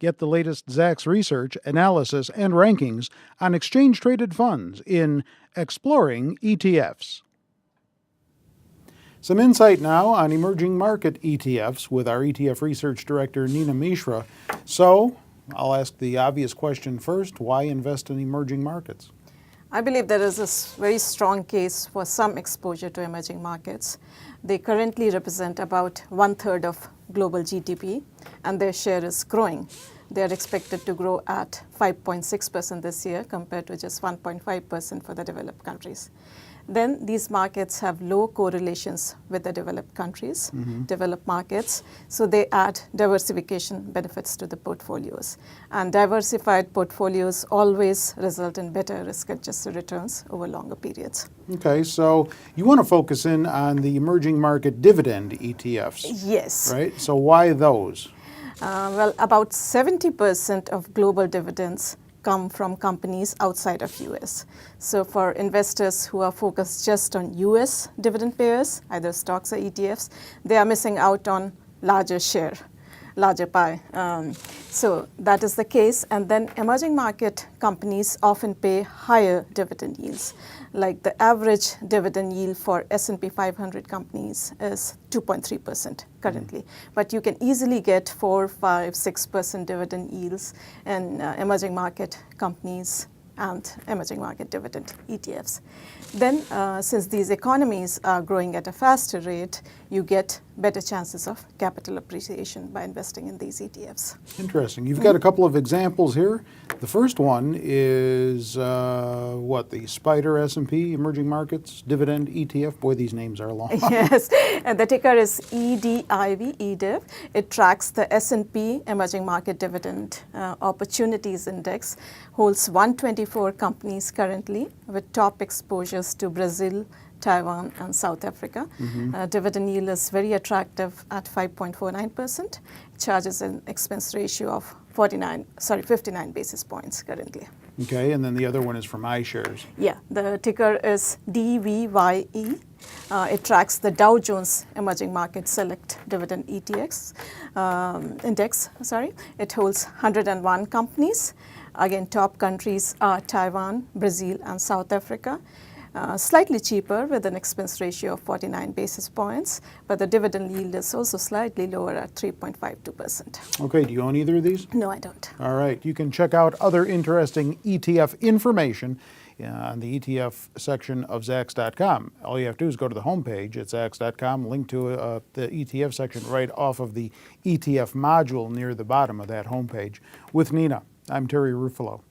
Get the latest Zacks research, analysis, and rankings on exchange-traded funds in Exploring ETFs. Some insight now on emerging market ETFs with our ETF Research Director, Nina Mishra. So, I'll ask the obvious question first. Why invest in emerging markets? I believe there is a very strong case for some exposure to emerging markets. They currently represent about 1/3 of global GDP, and their share is growing. They are expected to grow at 5.6% this year compared to just 1.5% for the developed countries. Then these markets have low correlations with the developed countries, developed markets, so they add diversification benefits to the portfolios. And diversified portfolios always result in better risk-adjusted returns over longer periods. Okay, so you want to focus in on the emerging market dividend ETFs. Yes. Right? So why those? Well, about 70% of global dividends come from companies outside of US. So for investors who are focused just on US dividend payers, either stocks or ETFs, they are missing out on larger pie. So that is the case. And then emerging market companies often pay higher dividend yields. Like the average dividend yield for S&P 500 companies is 2.3% currently. But you can easily get 4, 5, 6% dividend yields in emerging market companies and emerging market dividend ETFs. Then, since these economies are growing at a faster rate, you get better chances of capital appreciation by investing in these ETFs. Interesting. You've got a couple of examples here. The first one is the Spider S&P Emerging Markets Dividend ETF. Boy, these names are long. Yes, and the ticker is EDIV, EDIV. It tracks the S&P Emerging Market Dividend Opportunities Index, holds 124 companies currently with top exposures to Brazil, Taiwan, and South Africa. Dividend yield is very attractive at 5.49%. Charges an expense ratio of 59 basis points currently. Okay, and then the other one is from iShares. Yeah, the ticker is DVYE. It tracks the Dow Jones Emerging Market Select Dividend ETFs Index. It holds 101 companies. Again, top countries are Taiwan, Brazil, and South Africa. Slightly cheaper with an expense ratio of 49 basis points, but the dividend yield is also slightly lower at 3.52%. Okay, do you own either of these? No, I don't. All right, you can check out other interesting ETF information on the ETF section of Zacks.com. All you have to do is go to the homepage at Zacks.com, link to the ETF section right off of the ETF module near the bottom of that homepage. With Nina, I'm Terry Ruffalo.